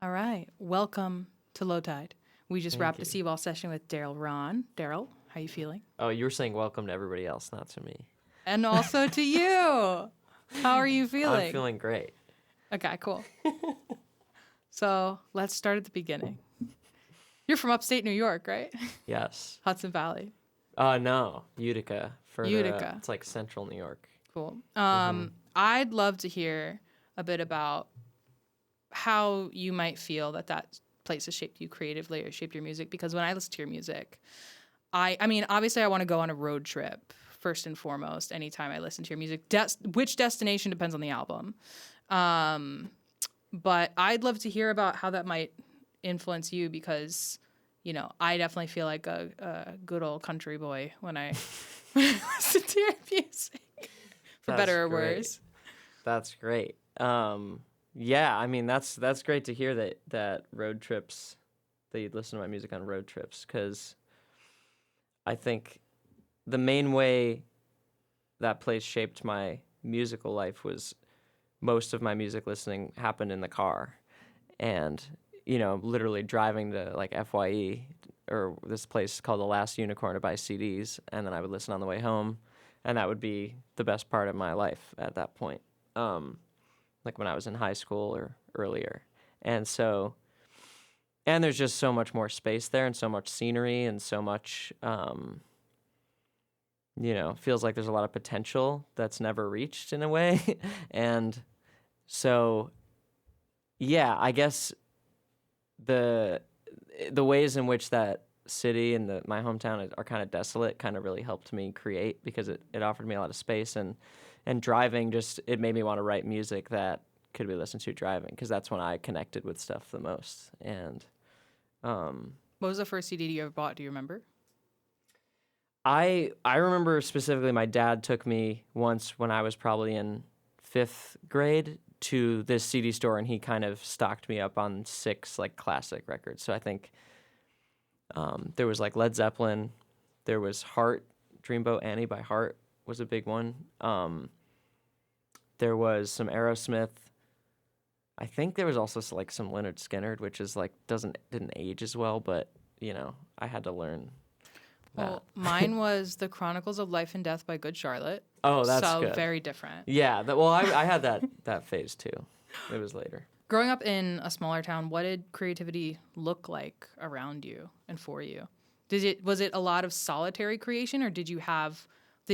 All right. Welcome to Low Tide. We just Thank wrapped you. a Seawall session with Darryl Rahn. Darryl, how you feeling? Oh, you were saying welcome to everybody else, not to me. And also to you. How are you I'm feeling? feeling great. Okay, cool. So let's start at the beginning. You're from upstate New York, right? Yes. Hudson Valley. No, Utica. Further up. Utica. It's like central New York. Cool. I'd love to hear a bit about how you might feel that place has shaped you creatively or shaped your music. Because when I listen to your music, I mean, obviously I want to go on a road trip first and foremost anytime I listen to your music. Which destination depends on the album. But I'd love to hear about how that might influence you because, I definitely feel like a good old country boy when I, when I listen to your music, for That's better or great. worse. That's great. Yeah, I mean that's great to hear that road trips, that you'd listen to my music on road trips, because I think the main way that place shaped my musical life was most of my music listening happened in the car. And, literally driving to like FYE or this place called The Last Unicorn to buy CDs. And then I would listen on the way home. And that would be the best part of my life at that point. Like when I was in high school or earlier. And there's just so much more space there and so much scenery and so much, feels like there's a lot of potential that's never reached in a way. And so, yeah, I guess the ways in which that city and my hometown are kind of desolate kind of really helped me create, because it offered me a lot of space, and driving it made me want to write music that could be listened to driving, because that's when I connected with stuff the most. And What was the first CD you ever bought? Do you remember? I remember specifically my dad took me once when I was probably in 5th grade to this CD store, and he kind of stocked me up on 6 like classic records. So I think there was like Led Zeppelin, there was Heart, Dreamboat Annie by Heart was a big one. There was some Aerosmith. I think there was also like some Lynyrd Skynyrd, which is like didn't age as well, but I had to learn that. Well, mine was The Chronicles of Life and Death by Good Charlotte. Oh, that's so good. Very different. Yeah, I had that phase too. It was later. Growing up in a smaller town, what did creativity look like around you and for you? Was it a lot of solitary creation, or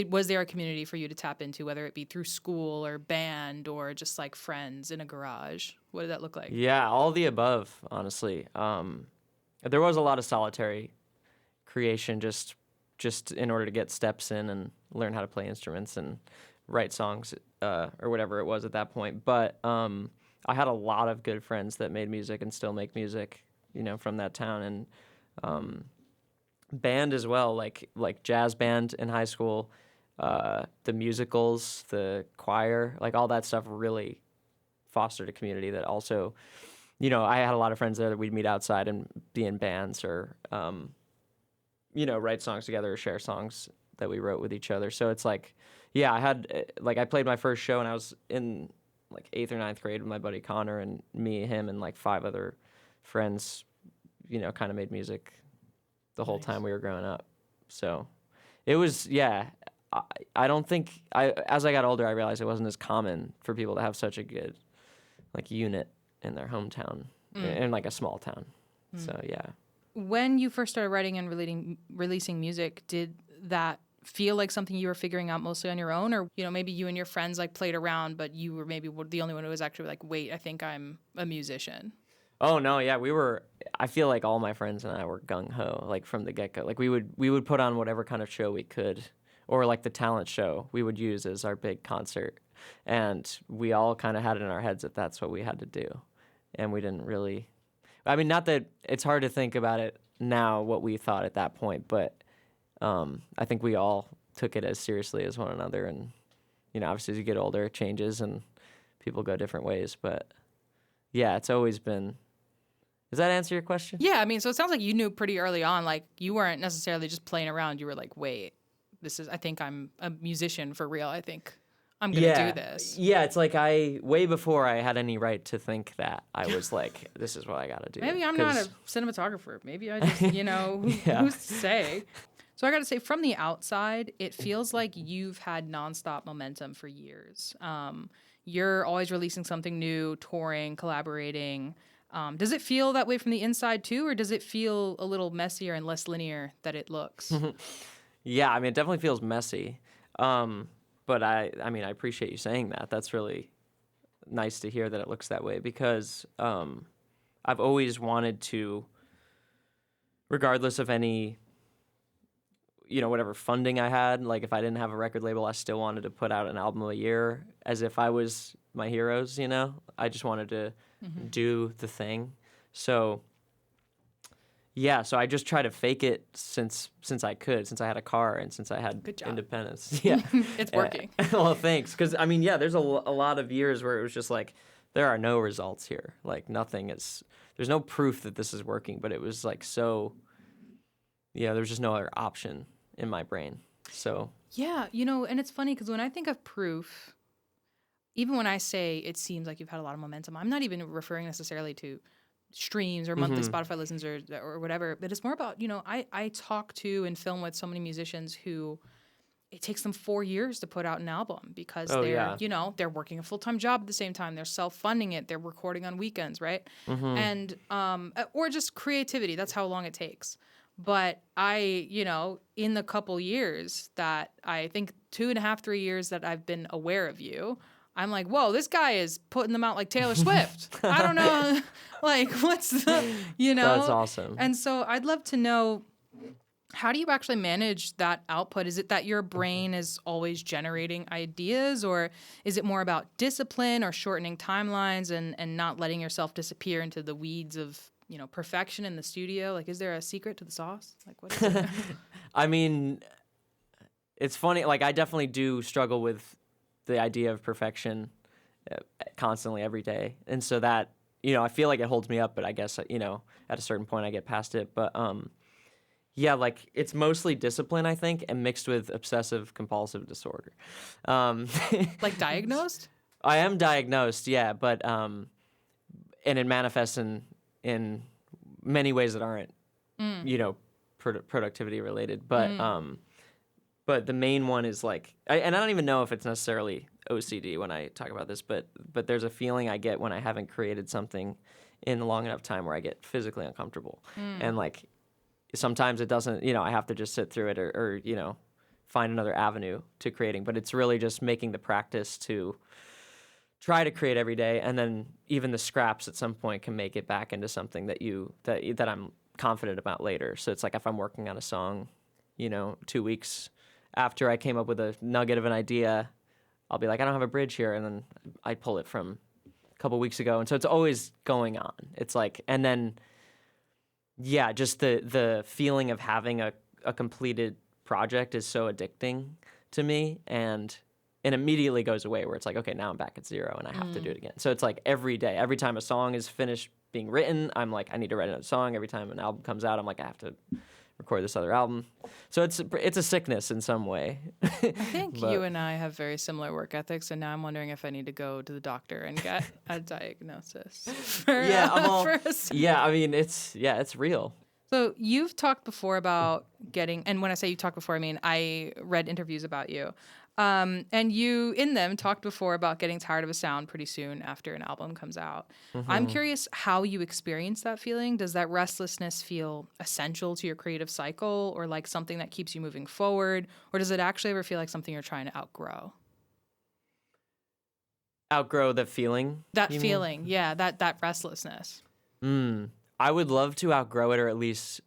was there a community for you to tap into, whether it be through school or band or just like friends in a garage? What did that look like? Yeah, all the above, honestly. There was a lot of solitary creation just in order to get steps in and learn how to play instruments and write songs or whatever it was at that point. But I had a lot of good friends that made music and still make music, from that town. And band as well, like jazz band in high school, the musicals, the choir, like all that stuff really fostered a community that also, I had a lot of friends there that we'd meet outside and be in bands or, write songs together or share songs that we wrote with each other. So it's like, yeah, I played my first show and I was in like 8th or 9th grade with my buddy Connor, and him, and like 5 other friends, kind of made music the whole time we were growing up. So it was, yeah, I don't think, as I got older, I realized it wasn't as common for people to have such a good like unit in their hometown, in like a small town. So yeah. When you first started writing and releasing music, did that feel like something you were figuring out mostly on your own, or maybe you and your friends like played around, but you were maybe the only one who was actually like, wait, I think I'm a musician? Oh no, yeah, I feel like all my friends and I were gung ho like from the get go. Like we would put on whatever kind of show we could, or like the talent show we would use as our big concert, and we all kind of had it in our heads that that's what we had to do, and we didn't really. I mean, not that it's hard to think about it now what we thought at that point, but I think we all took it as seriously as one another. And, obviously as you get older, it changes and people go different ways. But, yeah, it's always been... Does that answer your question? Yeah, I mean, so it sounds like you knew pretty early on, like you weren't necessarily just playing around. You were like, wait, I think I'm a musician for real. I think I'm going to do this. Yeah, it's like way before I had any right to think that, I was like, this is what I got to do. Maybe I'm not a cinematographer. Maybe I just, who's to say? So I got to say, from the outside, it feels like you've had nonstop momentum for years. You're always releasing something new, touring, collaborating. Does it feel that way from the inside too, or does it feel a little messier and less linear that it looks? Yeah, I mean, it definitely feels messy. But I appreciate you saying that. That's really nice to hear that it looks that way, because I've always wanted to, regardless of any, whatever funding I had, like if I didn't have a record label, I still wanted to put out an album a year as if I was my heroes, I just wanted to do the thing. So yeah, so I just try to fake it since I could, since I had a car and since I had independence. Yeah. It's working. Well, thanks. Because, there's a lot of years where it was just like, there are no results here. Like, there's no proof that this is working, but it was like there's just no other option in my brain. So. Yeah, and it's funny because when I think of proof, even when I say it seems like you've had a lot of momentum, I'm not even referring necessarily to streams or monthly Spotify listens or whatever, but it's more about, I talk to and film with so many musicians who it takes them 4 years to put out an album because they're working a full-time job at the same time. They're self-funding it. They're recording on weekends, right? And, or just creativity. That's how long it takes. But I, in the couple years that I think 2.5, 3 years that I've been aware of you, I'm like, whoa, this guy is putting them out like Taylor Swift. I don't know, like, what's the, That's awesome. And so I'd love to know, how do you actually manage that output? Is it that your brain is always generating ideas, or is it more about discipline or shortening timelines and not letting yourself disappear into the weeds of, perfection in the studio? Like, is there a secret to the sauce? Like, what is it? I mean, it's funny. Like, I definitely do struggle with the idea of perfection constantly every day. And so that, I feel like it holds me up, but I guess, at a certain point I get past it. But, like it's mostly discipline, I think, and mixed with obsessive compulsive disorder. Like diagnosed? I am diagnosed, yeah, but, and it manifests in many ways that aren't, productivity related. But the main one is like, and I don't even know if it's necessarily OCD when I talk about this, but there's a feeling I get when I haven't created something in a long enough time where I get physically uncomfortable. And like, sometimes it doesn't, I have to just sit through it or find another avenue to creating. But it's really just making the practice to try to create every day. And then even the scraps at some point can make it back into something that I'm confident about later. So it's like if I'm working on a song, 2 weeks after I came up with a nugget of an idea, I'll be like, I don't have a bridge here. And then I pull it from a couple weeks ago. And so it's always going on. It's like, and then, yeah, just the feeling of having a completed project is so addicting to me. And it immediately goes away where it's like, okay, now I'm back at zero and I have to do it again. So it's like every day, every time a song is finished being written, I'm like, I need to write another song. Every time an album comes out, I'm like, I have to record this other album. So it's a sickness in some way. I think you and I have very similar work ethics, and now I'm wondering if I need to go to the doctor and get a diagnosis. It's real. So you've talked before about getting, and when I say you talked before, I mean I read interviews about you. And you, in them, talked before about getting tired of a sound pretty soon after an album comes out. I'm curious how you experience that feeling. Does that restlessness feel essential to your creative cycle, or like something that keeps you moving forward? Or does it actually ever feel like something you're trying to outgrow? Outgrow the feeling? That feeling, yeah, that restlessness. I would love to outgrow it, or at least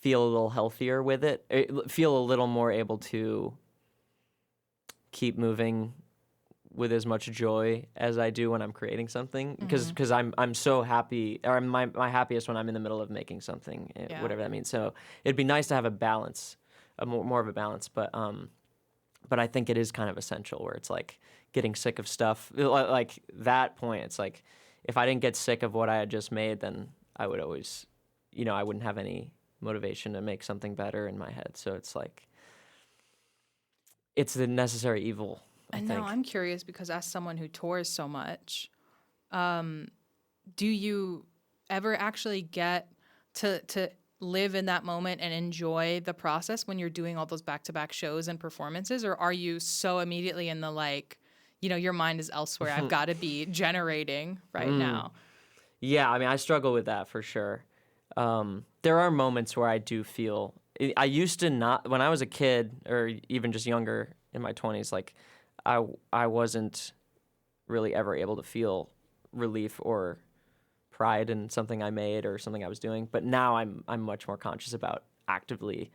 feel a little healthier with it, feel a little more able to keep moving with as much joy as I do when I'm creating something, because I'm so happy, or I'm my happiest when I'm in the middle of making something, whatever that means. So it'd be nice to have a balance, more of a balance, but I think it is kind of essential where it's like getting sick of stuff, like that point. It's like if I didn't get sick of what I had just made, then I would always, I wouldn't have any motivation to make something better in my head. So it's like, it's the necessary evil, I And think. now I'm curious because as someone who tours so much, do you ever actually get to live in that moment and enjoy the process when you're doing all those back-to-back shows and performances? Or are you so immediately in the like, your mind is elsewhere. I've got to be generating right now. Yeah, I mean, I struggle with that for sure. There are moments where I do feel. I used to not, when I was a kid or even just younger in my 20s, like I wasn't really ever able to feel relief or pride in something I made or something I was doing. But now I'm much more conscious about actively,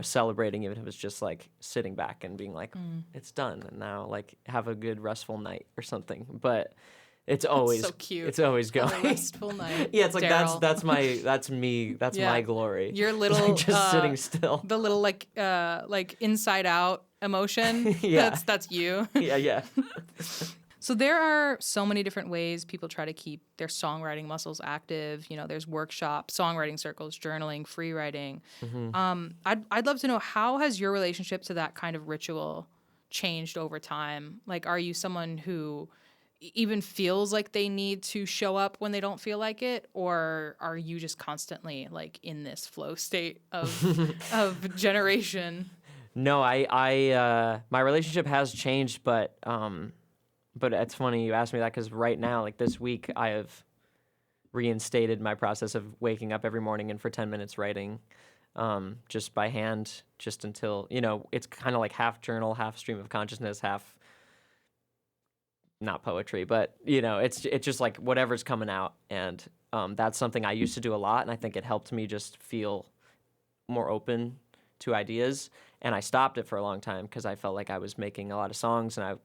celebrating, even if it's just like sitting back and being like, it's done, and now like have a good restful night or something. But it's always so cute. It's always Have going. a restful night. Yeah, it's like Darryl. that's me. That's Yeah. my glory. Your It's little like just sitting still. The little like inside out emotion. Yeah. That's you. Yeah. So there are so many different ways people try to keep their songwriting muscles active. There's workshops, songwriting circles, journaling, free writing. I'd love to know, how has your relationship to that kind of ritual changed over time? Like, are you someone who even feels like they need to show up when they don't feel like it, or are you just constantly like in this flow state of generation? No, I my relationship has changed, but it's funny you asked me that, because right now, like this week, I have reinstated my process of waking up every morning and for 10 minutes writing, just by hand, just until, it's kind of like half journal, half stream of consciousness, half not poetry, but it's just like whatever's coming out. And that's something I used to do a lot, and I think it helped me just feel more open to ideas. And I stopped it for a long time because I felt like I was making a lot of songs, and I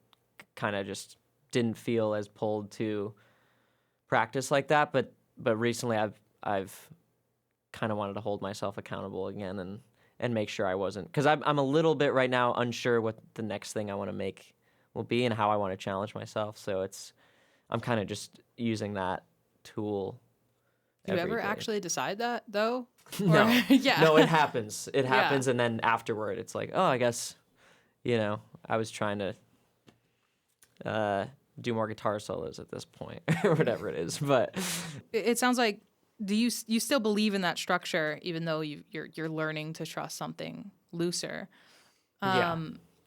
kind of just didn't feel as pulled to practice like that. But recently I've kind of wanted to hold myself accountable again and make sure I wasn't, because I'm a little bit right now unsure what the next thing I want to make will be and how I want to challenge myself. So I'm kind of just using that tool. Do you ever actually decide that though? No. Yeah. No, it happens. It Yeah. happens, and then afterward, it's like, oh, I guess, I was trying to do more guitar solos at this point, or whatever it is. But It sounds like, do you still believe in that structure, even though you're learning to trust something looser? yeah,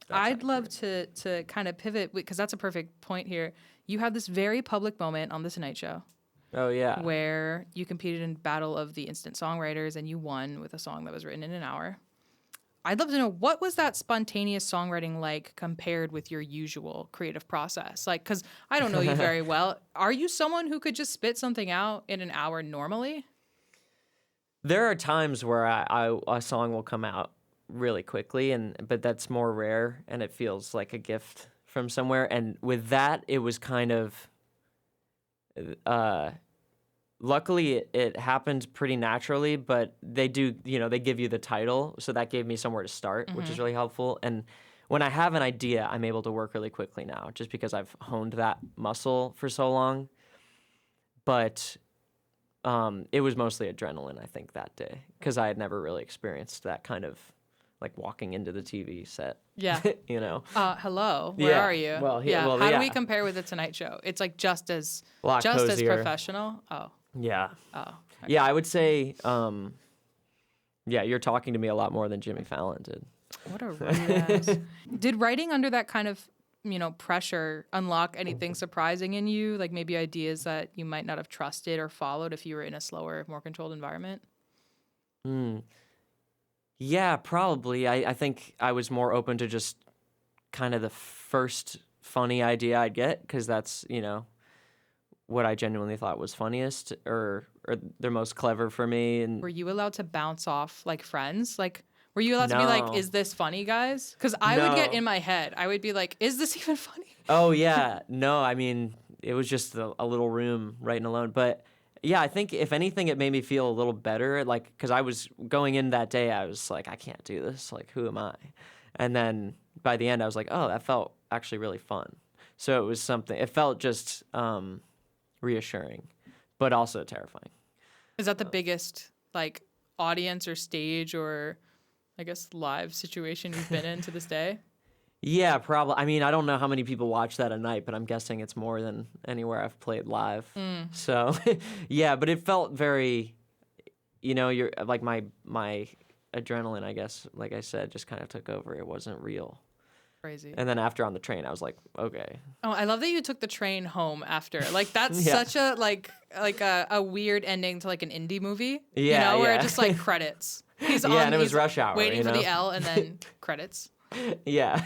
I'd love to kind of pivot, because that's a perfect point here. You had this very public moment on The Tonight Show. Oh yeah. Where you competed in Battle of the Instant Songwriters and you won with a song that was written in an hour. I'd love to know, what was that spontaneous songwriting like compared with your usual creative process? Like, because I don't know you very well. Are you someone who could just spit something out in an hour normally? There are times where a song will come out really quickly, but that's more rare, and it feels like a gift from somewhere. And with that, it was kind of, luckily it happened pretty naturally, but they do, they give you the title, so that gave me somewhere to start, which is really helpful. And when I have an idea, I'm able to work really quickly now, just because I've honed that muscle for so long. But it was mostly adrenaline, I think, that day, because I had never really experienced that kind of like walking into the TV set. Yeah. Hello, where Yeah. are you? Well, How do we yeah. compare with The Tonight Show? It's like just as cozier. professional. Oh. Yeah. Oh. Okay. Yeah, I would say, you're talking to me a lot more than Jimmy Fallon did. What a rude ass. Did writing under that kind of, pressure unlock anything surprising in you? Like maybe ideas that you might not have trusted or followed if you were in a slower, more controlled environment? Yeah, probably. I think I was more open to just kind of the first funny idea I'd get, because that's, what I genuinely thought was funniest or the most clever for me. And Were you allowed to bounce off like friends? Like, were you allowed to be like, No. is this funny, guys? Because I would get No. in my head. I would be like, is this even funny? Oh, yeah. No, I mean, it was just a little room writing alone. But yeah, I think if anything, it made me feel a little better. Like, because I was going in that day, I was like, I can't do this. Like, who am I? And then by the end, I was like, oh, that felt actually really fun. So it was something, it felt just reassuring, but also terrifying. Is that the biggest like audience or stage or I guess live situation you've been in to this day? Yeah, probably. I mean, I don't know how many people watch that a night, but I'm guessing it's more than anywhere I've played live. So, yeah, but it felt very, you're like my adrenaline, I guess, like I said, just kind of took over. It wasn't real. Crazy. And then after on the train, I was like, okay. Oh, I love that you took the train home after. Like that's Yeah. such a a weird ending to like an indie movie. Yeah, where yeah. it just like credits. He's Yeah, and it was he's rush hour, waiting for the L and then credits. Yeah.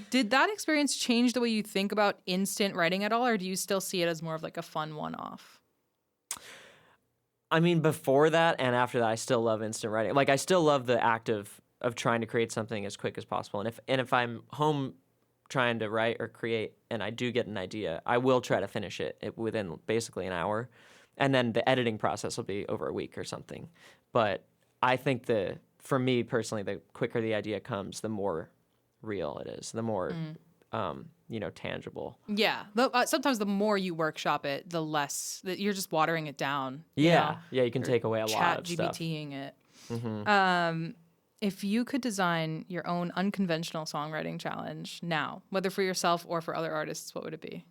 Did that experience change the way you think about instant writing at all, or do you still see it as more of like a fun one-off? I mean, before that and after that, I still love instant writing. Like, I still love the act of trying to create something as quick as possible. And if I'm home trying to write or create and I do get an idea, I will try to finish it within basically an hour. And then the editing process will be over a week or something. But I think for me personally, the quicker the idea comes, the more real it is, the more, tangible. Yeah. Sometimes the more you workshop it, the less that you're just watering it down. Yeah. Yeah, you can take away a lot of stuff. ChatGPTing it. If you could design your own unconventional songwriting challenge now, whether for yourself or for other artists, what would it be?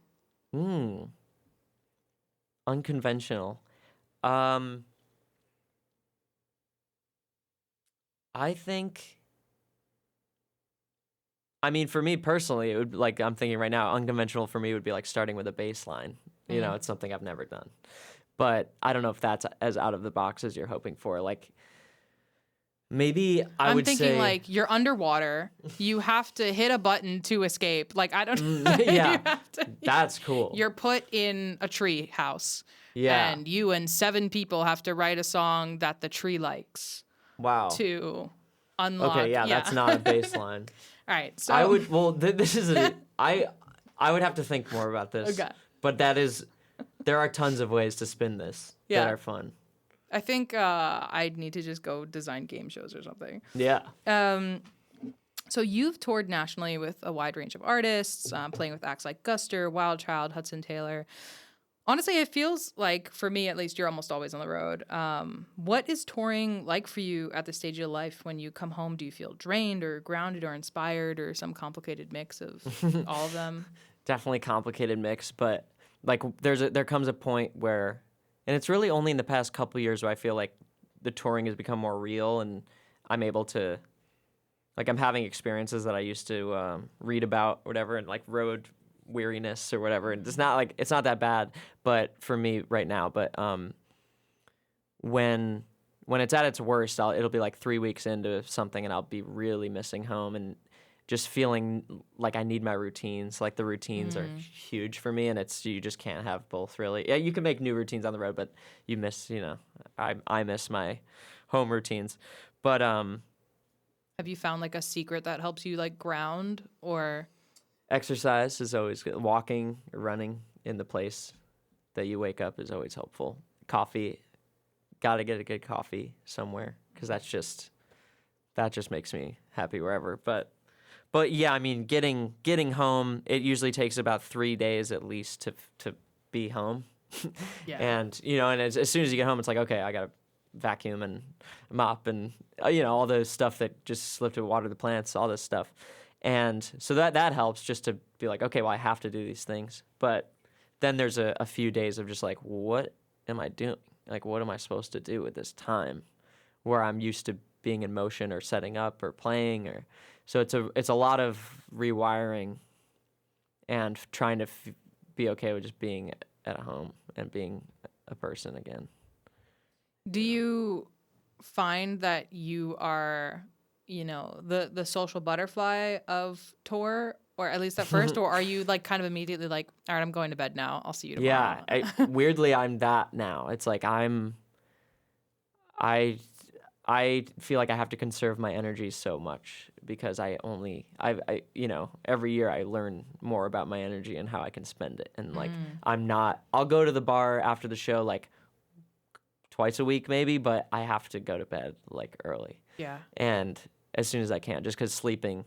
Unconventional. I think, I mean, for me personally, it would, like, I'm thinking right now, unconventional for me would be like starting with a bass line. It's something I've never done. But I don't know if that's as out of the box as you're hoping for. Like, maybe I'm thinking like you're underwater. You have to hit a button to escape. Like, I don't know. Yeah, that's cool. You're put in a tree house. Yeah. And you and 7 people have to write a song that the tree likes. Wow. To unlock. Okay, yeah, that's not a bass line. All right, so I would, this is I would have to think more about this. Okay. But there are tons of ways to spin this that are fun. I think I'd need to just go design game shows or something. Yeah. So you've toured nationally with a wide range of artists, playing with acts like Guster, Wild Child, Hudson Taylor. Honestly, it feels like, for me at least, you're almost always on the road. What is touring like for you at this stage of life? When you come home, do you feel drained or grounded or inspired or some complicated mix of all of them? Definitely complicated mix, but like there comes a point where, and it's really only in the past couple years where I feel like the touring has become more real and I'm able to, like, I'm having experiences that I used to read about, whatever, and like road weariness or whatever, and it's not that bad, but for me right now. But when it's at its worst, it'll be like 3 weeks into something, and I'll be really missing home and just feeling like I need my routines. Like, the routines are huge for me, and you just can't have both, really. Yeah, you can make new routines on the road, but you miss, I miss my home routines. But have you found like a secret that helps you like ground or? Exercise is always good. Walking or running in the place that you wake up is always helpful. Coffee, gotta get a good coffee somewhere, because that just makes me happy wherever. But yeah, I mean, getting home, it usually takes about 3 days at least to be home. Yeah. And and as soon as you get home, it's like, okay, I gotta vacuum and mop and all the stuff that just slipped to water the plants, all this stuff. And so that helps, just to be like, okay, well, I have to do these things. But then there's a few days of just like, what am I doing? Like, what am I supposed to do with this time where I'm used to being in motion or setting up or playing? So it's a lot of rewiring and trying to be okay with just being at home and being a person again. Do you find that you are, the social butterfly of tour, or at least at first, or are you like kind of immediately like, all right, I'm going to bed now, I'll see you tomorrow? Yeah, weirdly, I'm that now. It's like I feel like I have to conserve my energy so much, because I every year I learn more about my energy and how I can spend it. And like, I'll go to the bar after the show like twice a week maybe, but I have to go to bed like early. Yeah. And as soon as I can, just because sleeping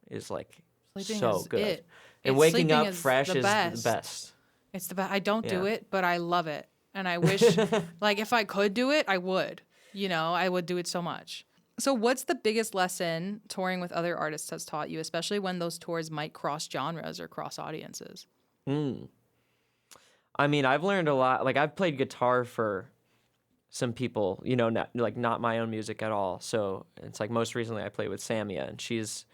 is like so good. It. And waking up fresh is the best. It's the best. I don't do it, but I love it. And I wish, like, if I could do it, I would. I would do it so much. So what's the biggest lesson touring with other artists has taught you, especially when those tours might cross genres or cross audiences? Mm. I mean, I've learned a lot. Like, I've played guitar for some people, you know, not my own music at all. So it's like most recently I played with Samia, and she's,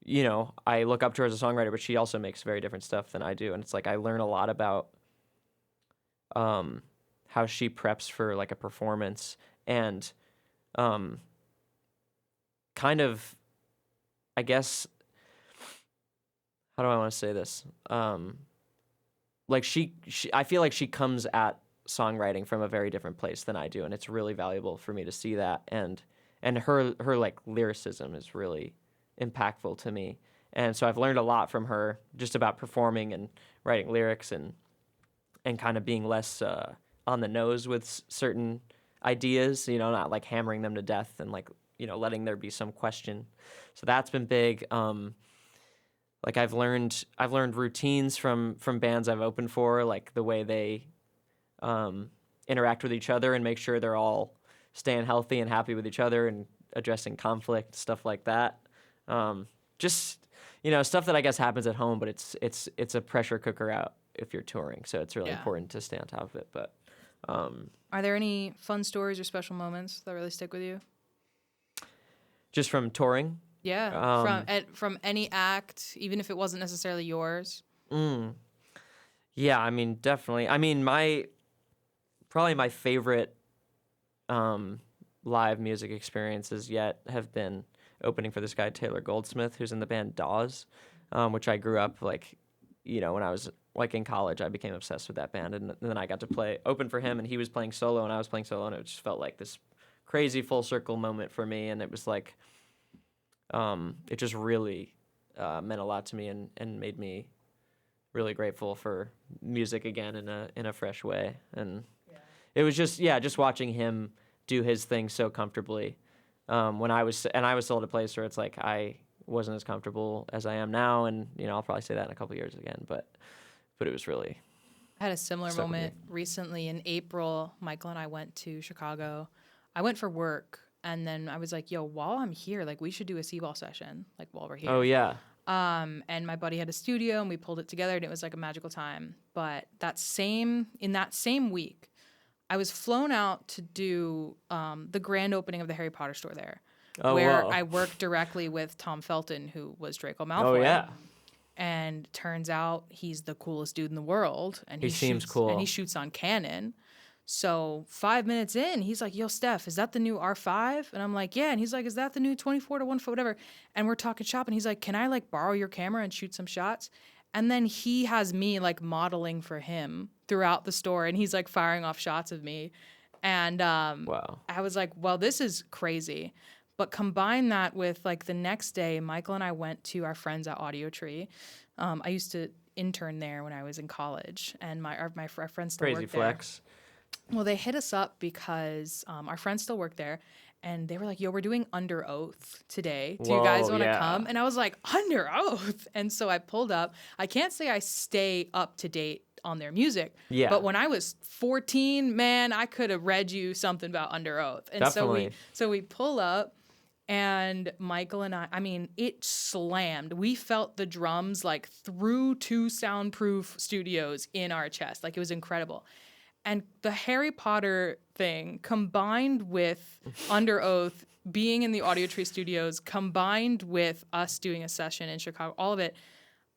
you know, I look up to her as a songwriter, but she also makes very different stuff than I do. And it's like I learn a lot about how she preps for like a performance, and kind of, I guess, how do I want to say this? Like I feel like she comes at songwriting from a very different place than I do, and it's really valuable for me to see that. And her like lyricism is really impactful to me, and so I've learned a lot from her just about performing and writing lyrics, and kind of being less on the nose with certain ideas, you know, not like hammering them to death, and like, you know, letting there be some question. So that's been big. Like I've learned routines from bands I've opened for, like the way they interact with each other and make sure they're all staying healthy and happy with each other and addressing conflict, stuff like that. Just, you know, stuff that I guess happens at home, but it's a pressure cooker out if you're touring. So it's really important to stay on top of it. But are there any fun stories or special moments that really stick with you? Just from touring? Yeah, from any act, even if it wasn't necessarily yours. Yeah, I mean, definitely. I mean, probably my favorite live music experiences yet have been opening for this guy Taylor Goldsmith, who's in the band Dawes, which I grew up, like, you know, when I was like in college, I became obsessed with that band, and then I got to open for him, and he was playing solo and I was playing solo, and it just felt like this crazy full circle moment for me, and it was like, it just really meant a lot to me, and made me really grateful for music again in a fresh way. And it was just watching him do his thing so comfortably. When I was still at a place where it's like I wasn't as comfortable as I am now, and you know, I'll probably say that in a couple years again, but it was really. I had a similar moment recently in April. Michael and I went to Chicago. I went for work, and then I was like, yo, while I'm here, like we should do a Seawall session, like while we're here. Oh yeah. And my buddy had a studio, and we pulled it together, and it was like a magical time. But in that same week, I was flown out to do the grand opening of the Harry Potter store there, where I worked directly with Tom Felton, who was Draco Malfoy. Oh yeah. And turns out he's the coolest dude in the world, and he seems cool, and he shoots on Canon. So 5 minutes in, he's like, yo, Steph, is that the new R5? And I'm like, yeah. And he's like, is that the new 24 to 1 foot, whatever? And we're talking shop, and he's like, can I like borrow your camera and shoot some shots? And then he has me like modeling for him throughout the store, and he's like firing off shots of me. And wow. I was like, well, this is crazy. But combine that with like the next day, Michael and I went to our friends at Audio Tree. I used to intern there when I was in college, and my friends still work there. Crazy flex. Well, they hit us up because our friends still work there, and they were like, yo, we're doing Under Oath today. Do you guys want to come? And I was like, Under Oath? And so I pulled up. I can't say I stay up to date on their music. Yeah. But when I was 14, man, I could have read you something about Under Oath. And definitely. So we pull up, and Michael and I mean, it slammed. We felt the drums like through 2 soundproof studios in our chest. Like, it was incredible. And the Harry Potter thing combined with Under Oath being in the Audio Tree studios, combined with us doing a session in Chicago, all of it,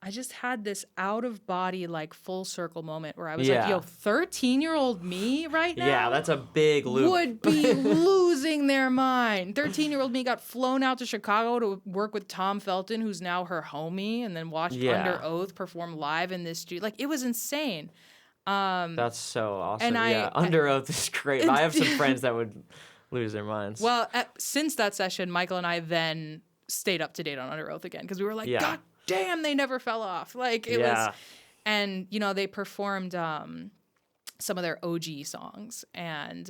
I just had this out of body, like full circle moment where I was like, yo, 13-year-old me right now? Yeah, that's a big loop. Would be losing their mind. 13-year-old me got flown out to Chicago to work with Tom Felton, who's now her homie, and then watched Under Oath perform live in this studio. Like, it was insane. That's so awesome. And Under Oath is great. I have some friends that would lose their minds. Well, since that session, Michael and I then stayed up to date on Under Oath again, because we were like, God damn, they never fell off. Like, it was, and you know, they performed some of their OG songs, and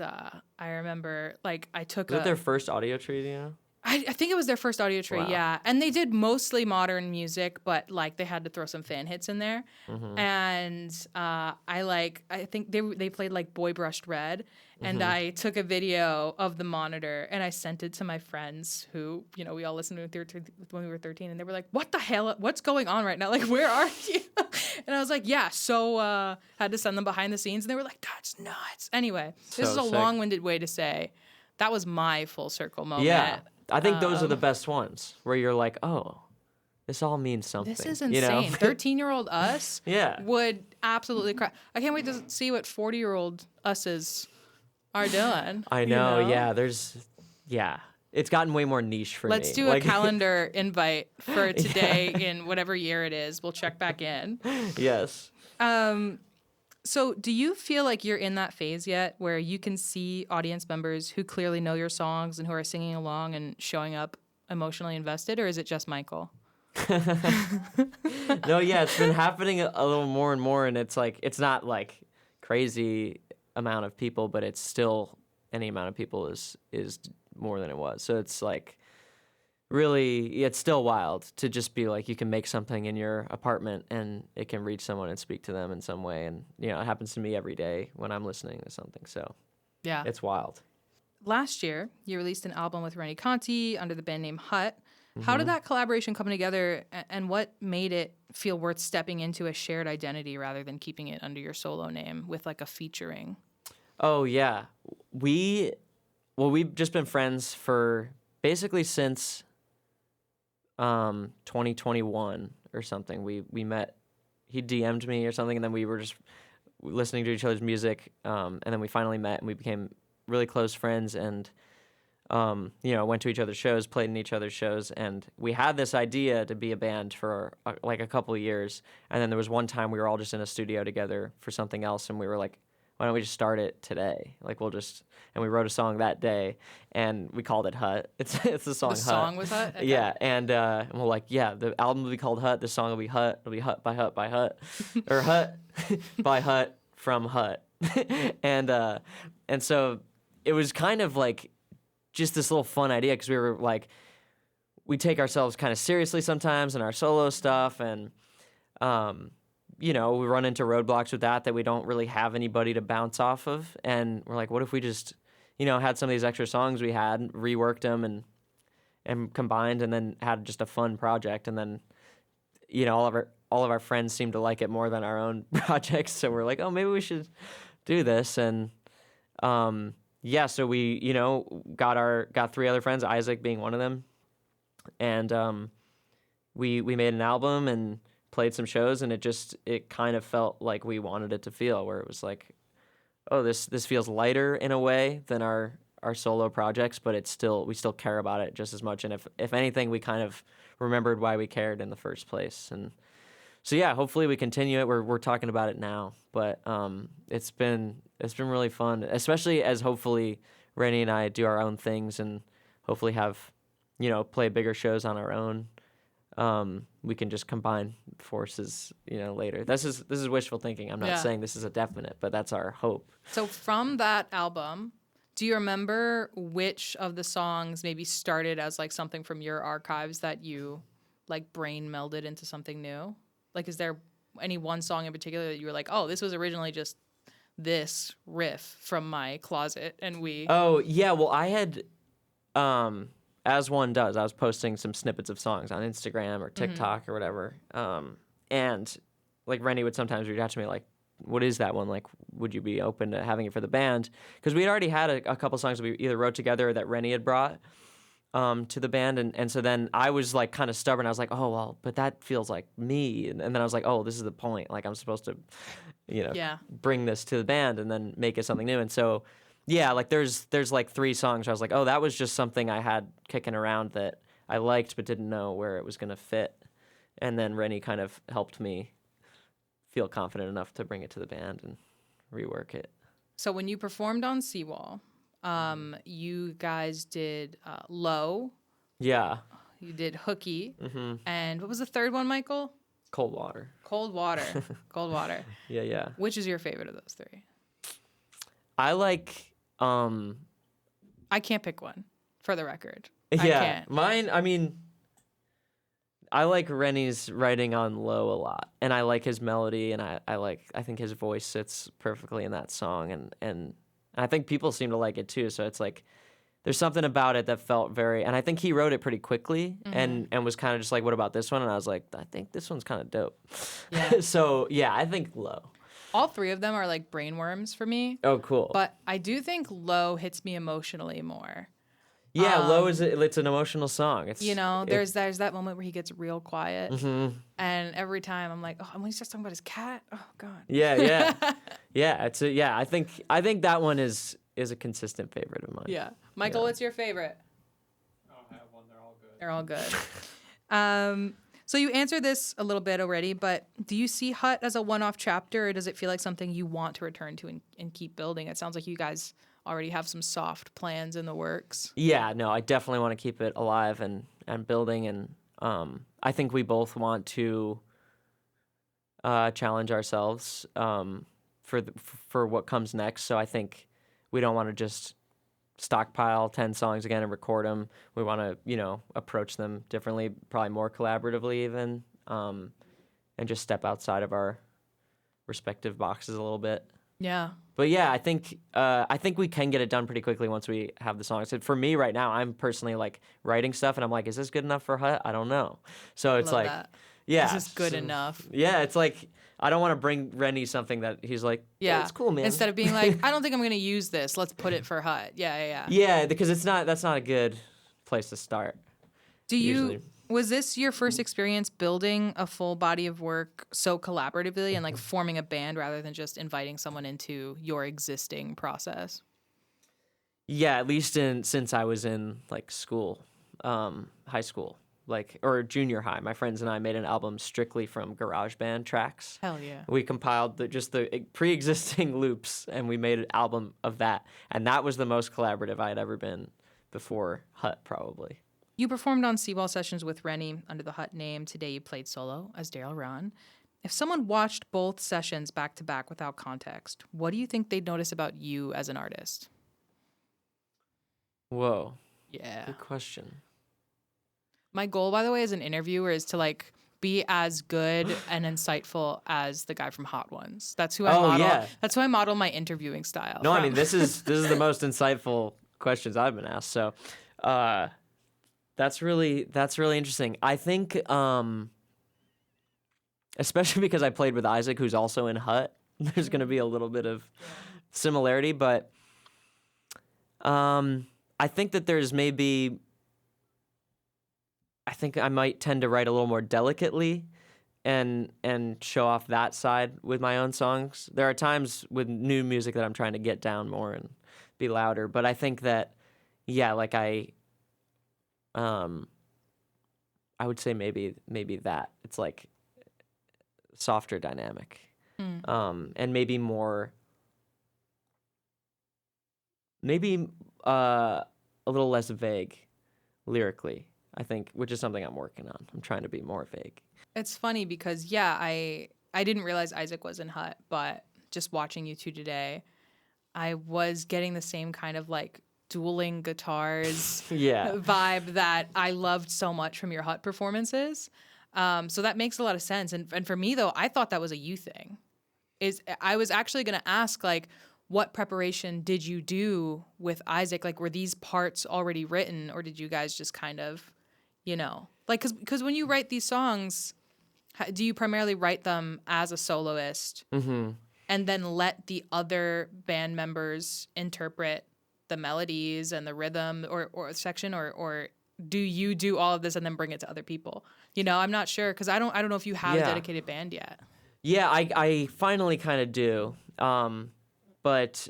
I remember like I took Was it their first Audio Tree, you know? I think it was their first audio tree, Wow. yeah. And they did mostly modern music, but like they had to throw some fan hits in there. And I think they played like Boy Brushed Red, and I took a video of the monitor and I sent it to my friends who, we all listened to it when we were 13, and they were like, "What the hell? What's going on right now? Like, where are you?" And I was like, "Yeah." So had to send them behind the scenes, and they were like, "That's nuts." Anyway, this is a sick. long-winded way to say that was my full circle moment. Yeah. I think those are the best ones where you're like, oh, this all means something. This is insane. 13-year-old us Yeah. would absolutely cry. I can't wait to see what 40-year-old us's are doing. I know, yeah. It's gotten way more niche for me. Let's do a calendar invite for today in whatever year it is. We'll check back in. Yes. So do you feel like you're in that phase yet where you can see audience members who clearly know your songs and who are singing along and showing up emotionally invested, or is it just Michael? No, yeah, it's been happening a little more and more, and it's like, it's not like crazy amount of people, but it's still, any amount of people is more than it was. So it's like, really, it's still wild to just be like, you can make something in your apartment and it can reach someone and speak to them in some way. And, it happens to me every day when I'm listening to something. So Yeah. it's wild. Last year, you released an album with Rennie Conti under the band name Hut. How did that collaboration come together, and what made it feel worth stepping into a shared identity rather than keeping it under your solo name with like a featuring? Oh, yeah. We've just been friends for basically since 2021 or something. We met, he DM'd me or something, and then we were just listening to each other's music, and then we finally met and we became really close friends, and went to each other's shows, played in each other's shows, and we had this idea to be a band for like a couple of years, and then there was one time we were all just in a studio together for something else, and we were like, why don't we just start it today? Like, and we wrote a song that day, and we called it Hut. It's the song Hut. The song was Hut? Okay. Yeah, and we're like, yeah, the album will be called Hut, the song will be Hut, it'll be Hut by Hut by Hut, or Hut by Hut from Hut. And so it was kind of like just this little fun idea, because we were like, we take ourselves kind of seriously sometimes in our solo stuff, and we run into roadblocks with that we don't really have anybody to bounce off of. And we're like, what if we just, had some of these extra songs we had, reworked them and combined, and then had just a fun project. And then, all of our friends seemed to like it more than our own projects. So we're like, oh, maybe we should do this. And, so we, got 3 other friends, Isaac being one of them. And, we made an album and played some shows, and it kind of felt like we wanted it to feel, where it was like, oh, this feels lighter in a way than our solo projects, but we still care about it just as much. And if anything, we kind of remembered why we cared in the first place. And so yeah, hopefully we continue it. We're talking about it now, but it's been really fun, especially as hopefully Rennie and I do our own things and hopefully have, play bigger shows on our own. We can just combine forces, later. This is wishful thinking. I'm not saying this is a definite, but that's our hope. So from that album, do you remember which of the songs maybe started as like something from your archives that you like brain melded into something new? Like, is there any one song in particular that you were like, oh, this was originally just this riff from my closet, and we... Oh, yeah. Well, I had... as one does, I was posting some snippets of songs on Instagram or TikTok or whatever. And like Rennie would sometimes reach out to me like, what is that one? Like, would you be open to having it for the band? Because we had already had a couple songs that we either wrote together or that Rennie had brought to the band. And so then I was like kind of stubborn. I was like, oh, well, but that feels like me. And then I was like, oh, this is the point. Like, I'm supposed to, bring this to the band and then make it something new. And so... yeah, like there's like 3 songs where I was like, oh, that was just something I had kicking around that I liked but didn't know where it was going to fit. And then Rennie kind of helped me feel confident enough to bring it to the band and rework it. So when you performed on Seawall, you guys did Low. Yeah. You did Hooky. Mm-hmm. And what was the third one, Michael? Cold Water. Cold Water. Cold Water. Yeah. Which is your favorite of those 3? I like... I can't pick one, for the record. I Yeah, can't. mine. I mean, I like Rennie's writing on low a lot, and I like his melody, and I think his voice sits perfectly in that song, and I think people seem to like it too. So it's like there's something about it that felt very, and I think he wrote it pretty quickly, and was kind of just like, what about this one? And I was like, I think this one's kind of dope. Yeah. So yeah, I think low. All three of them are like brainworms for me, Oh, cool. but I do think low hits me emotionally more. Yeah, low is it's an emotional song. It's You know, there's that moment where he gets real quiet, and every time I'm like, oh, and when he starts talking about his cat, oh god. yeah. Yeah. I think that one is a consistent favorite of mine. Yeah, Michael, what's your favorite? I don't have one. They're all good. They're all good. So you answered this a little bit already, but do you see Hut as a one-off chapter, or does it feel like something you want to return to and keep building? It sounds like you guys already have some soft plans in the works. Yeah, no, I definitely want to keep it alive and building, and I think we both want to challenge ourselves for what comes next. So I think we don't want to just stockpile 10 songs again and record them. We want to, approach them differently, probably more collaboratively even, and just step outside of our respective boxes a little bit. Yeah. But yeah, I think we can get it done pretty quickly once we have the songs. And for me right now, I'm personally like writing stuff, and I'm like, is this good enough for Hut? I don't know. So it's Love like, that. yeah, This is good enough. Yeah, it's like I don't want to bring Rennie something that he's like, Yeah, it's cool, man. Instead of being like, I don't think I'm going to use this. Let's put it for Hut. Yeah. Yeah, because that's not a good place to start. Usually. Was this your first experience building a full body of work so collaboratively and like forming a band rather than just inviting someone into your existing process? Yeah, at least since I was in like school, high school, or junior high. My friends and I made an album strictly from GarageBand tracks. Hell yeah. We compiled the pre-existing loops, and we made an album of that. And that was the most collaborative I had ever been before Hut, probably. You performed on Seawall sessions with Rennie under the Hut name. Today you played solo as Darryl Rahn. If someone watched both sessions back to back without context, what do you think they'd notice about you as an artist? Whoa. Yeah. Good question. My goal, by the way, as an interviewer is to like be as good and insightful as the guy from Hot Ones. That's who I model. Yeah. That's who I model my interviewing style. No, from. I mean this is the most insightful questions I've been asked. So, that's really interesting. I think, especially because I played with Isaac, who's also in Hut, there's going to be a little bit of similarity, but I think that there's maybe. I think I might tend to write a little more delicately and show off that side with my own songs. There are times with new music that I'm trying to get down more and be louder, but I think that, yeah, like I would say maybe that it's like softer dynamic, and maybe more, a little less vague lyrically. I think, which is something I'm working on. I'm trying to be more vague. It's funny because, yeah, I didn't realize Isaac was in Hut, but just watching you two today, I was getting the same kind of like dueling guitars vibe that I loved so much from your Hut performances. So that makes a lot of sense. And for me, though, I thought that was a you thing. I was actually going to ask, like, what preparation did you do with Isaac? Like, were these parts already written, or did you guys just kind of... like, because when you write these songs, do you primarily write them as a soloist and then let the other band members interpret the melodies and the rhythm or section, or do you do all of this and then bring it to other people? I'm not sure, because I don't know if you have a dedicated band yet. Yeah, I finally kind of do, but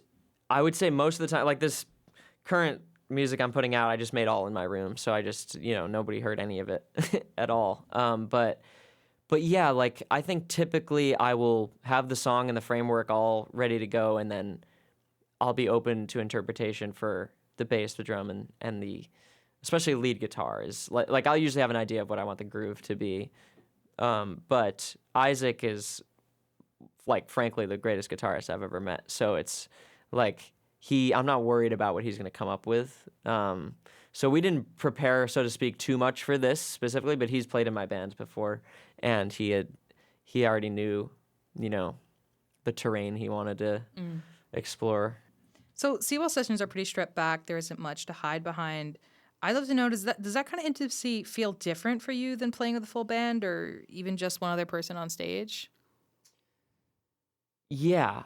I would say most of the time, like this current music I'm putting out, I just made all in my room, so I just nobody heard any of it at all. But yeah, like I think typically I will have the song and the framework all ready to go, and then I'll be open to interpretation for the bass, the drum, and the especially lead guitar is like I'll usually have an idea of what I want the groove to be. But Isaac is like frankly the greatest guitarist I've ever met, so it's like. I'm not worried about what he's going to come up with. So we didn't prepare, so to speak, too much for this specifically, but he's played in my band before, and he already knew, the terrain he wanted to explore. So Seawall sessions are pretty stripped back. There isn't much to hide behind. I'd love to know, does that kind of intimacy feel different for you than playing with a full band or even just one other person on stage? Yeah.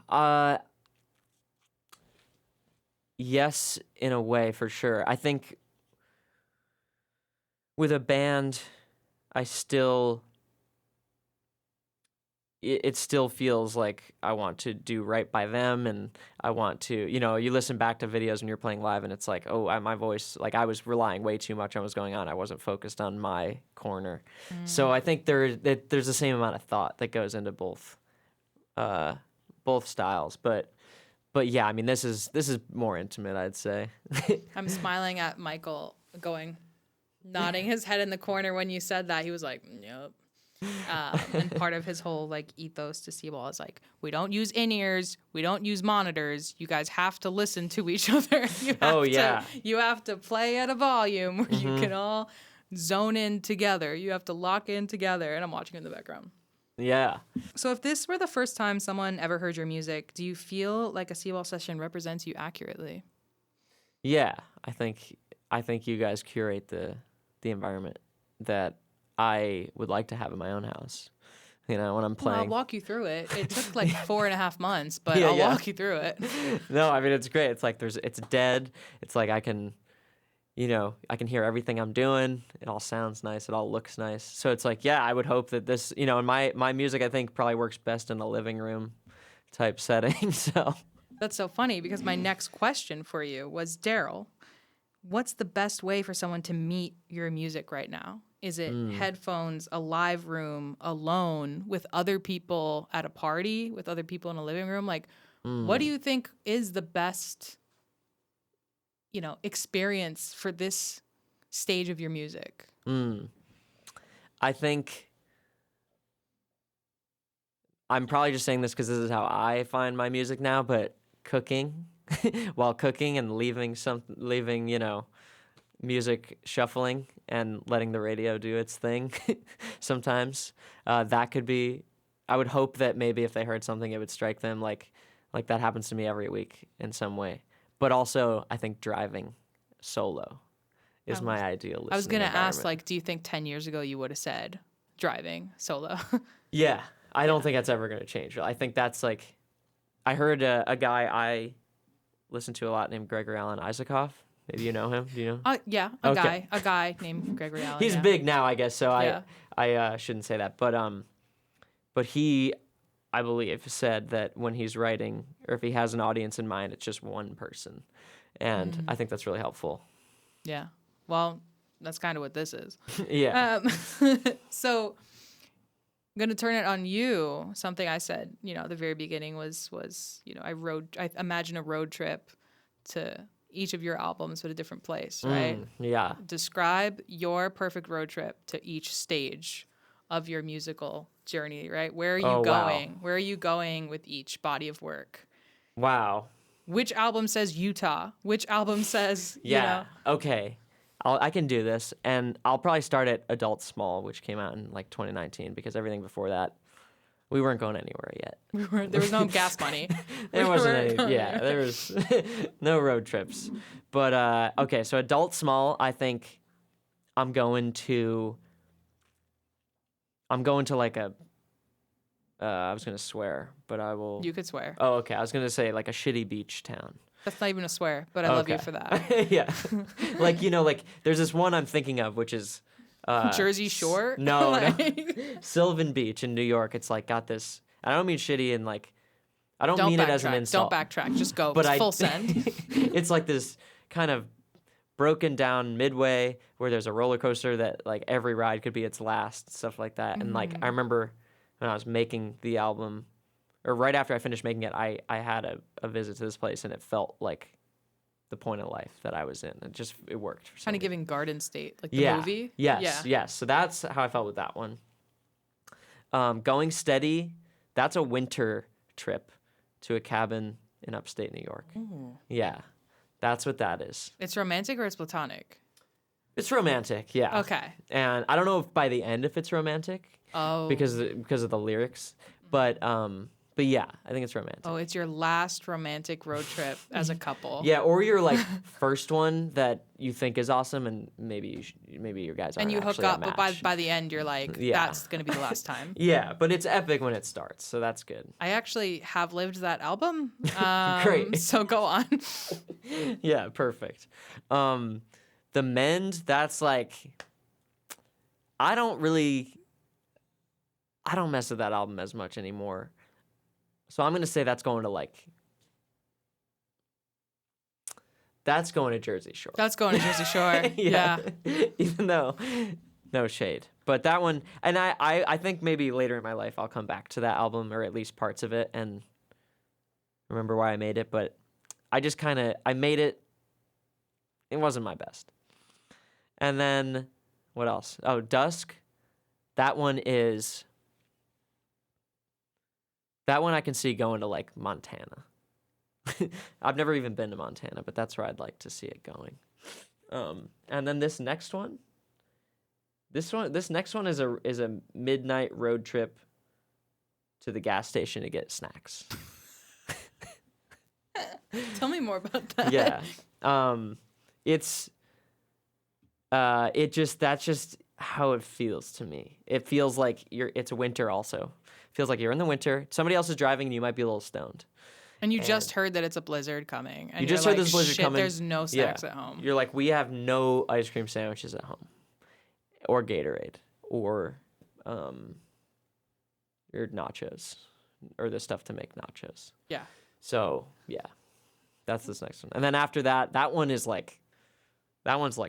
Yes, in a way, for sure. I think with a band, I still... It still feels like I want to do right by them, and I want to, you listen back to videos when you're playing live, and it's like, my voice, like I was relying way too much on what was going on. I wasn't focused on my corner. So I think there's the same amount of thought that goes into both styles. But yeah, I mean, this is more intimate, I'd say. I'm smiling at Michael nodding his head in the corner when you said that. He was like, yep. And part of his whole ethos to Seawall is we don't use in-ears, we don't use monitors. You guys have to listen to each other. You have to play at a volume where you can all zone in together. You have to lock in together. And I'm watching in the background. Yeah. So if this were the first time someone ever heard your music, do you feel like a Seawall session represents you accurately? Yeah, I think you guys curate the environment that I would like to have in my own house, when I'm playing. Well, I'll walk you through it. It took 4.5 months, but I'll walk you through it. No, I mean, it's great. It's it's dead. It's I can, I can hear everything I'm doing. It all sounds nice. It all looks nice. So it's I would hope that this, and my music, I think, probably works best in a living room type setting. So that's so funny because my next question for you was, Darryl, what's the best way for someone to meet your music right now? Is it headphones, a live room, alone, with other people at a party, with other people in a living room? What do you think is the best, experience for this stage of your music? I think I'm probably just saying this because this is how I find my music now, but cooking, while cooking and leaving, music shuffling and letting the radio do its thing sometimes. That could be, I would hope that maybe if they heard something, it would strike them like that happens to me every week in some way. But also, I think driving solo is my ideal listening I was going to ask, environment. do you think 10 years ago you would have said driving solo? Yeah, I don't think that's ever going to change. I think that's I heard a guy I listen to a lot named Gregory Alan Isaacoff. Maybe you know him. Do you know? Yeah, a guy named Gregory Allen. He's big now, I guess. So I shouldn't say that, but he, I believe, said that when he's writing or if he has an audience in mind, it's just one person, and I think that's really helpful. Yeah. Well, that's kind of what this is. Yeah. So I'm going to turn it on you. Something I said, at the very beginning was I imagine a road trip to each of your albums at a different place, right? Yeah. Describe your perfect road trip to each stage of your musical journey, right? Where are you going? Wow. Where are you going with each body of work? Wow. Which album says Utah? Which album says, Okay. I can do this, and I'll probably start at Adult Small, which came out in 2019, because everything before that, we weren't going anywhere yet. There was no gas money. There wasn't any. Yeah, there was no road trips. But okay, so Adult Small, I think I'm going to I was gonna swear, but I will. You could swear. Oh, okay. I was gonna say a shitty beach town. That's not even a swear, but I love you for that. Yeah, there's this one I'm thinking of, which is. Jersey Shore? No. Sylvan Beach in New York. It's got this. I don't mean shitty and I don't mean it as an insult. Don't backtrack. Just go. But full send. It's this kind of broken down midway where there's a roller coaster that every ride could be its last, stuff like that. And I remember when I was making the album, or right after I finished making it, I had a visit to this place, and it felt like the point of life that I was in. It worked. Kind of giving Garden State, the movie. Yes. So that's how I felt with that one. Going Steady, that's a winter trip to a cabin in upstate New York. Ooh. Yeah, that's what that is. It's romantic or it's platonic? It's romantic, yeah. Okay. And I don't know if by the end if it's romantic Oh. because of the lyrics, but yeah, I think it's romantic. Oh, it's your last romantic road trip as a couple. Yeah, or your like first one that you think is awesome, and maybe maybe your guys aren't And you hook actually a up, but match. by the end, you're like, Yeah. that's going to be the last time. Yeah, but it's epic when it starts, so that's good. I actually have lived that album. Great. So go on. Yeah, perfect. The Mend, that's like, I don't mess with that album as much anymore. So I'm gonna say that's going to Jersey Shore. That's going to Jersey Shore. Yeah. Even though, no shade. But that one, and I think maybe later in my life I'll come back to that album, or at least parts of it, and remember why I made it. But I made it. It wasn't my best. And then, what else? Oh, Dusk. That one I can see going to like Montana. I've never even been to Montana, but that's where I'd like to see it going. And then this next one is a midnight road trip to the gas station to get snacks. Tell me more about that. Yeah. That's just how it feels to me. It feels like it's winter also. It feels like you're in the winter. Somebody else is driving and you might be a little stoned. And you just heard that it's a blizzard coming. And You just you're heard like, this blizzard shit, coming. There's no snacks at home. You're like, we have no ice cream sandwiches at home, or Gatorade, or your nachos, or the stuff to make nachos. Yeah. So yeah, that's this next one. And then after that one's like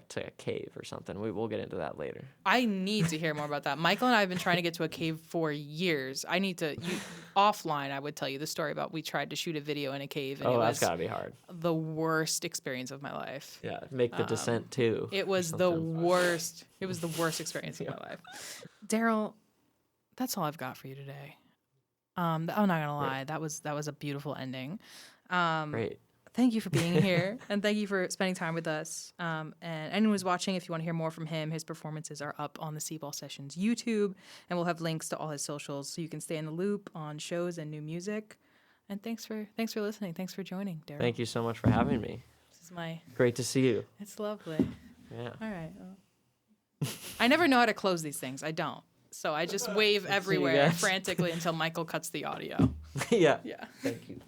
to a cave or something. We'll get into that later. I need to hear more about that. Michael and I have been trying to get to a cave for years. I need to, offline, I would tell you the story about we tried to shoot a video in a cave. And That's gotta be hard. The worst experience of my life. Yeah, make the descent too. It was the worst. It was the worst experience of my life. Darryl, that's all I've got for you today. I'm not gonna lie, that was a beautiful ending. Great. Thank you for being here, and thank you for spending time with us. And anyone who's watching, if you want to hear more from him, his performances are up on the Seawall Sessions YouTube, and we'll have links to all his socials so you can stay in the loop on shows and new music. And thanks for listening. Thanks for joining, Darryl. Thank you so much for having me. This is my. Great to see you. It's lovely. Yeah. All right. Well, I never know how to close these things. I don't. So I just wave everywhere guys. frantically until Michael cuts the audio. Yeah. Yeah. Thank you.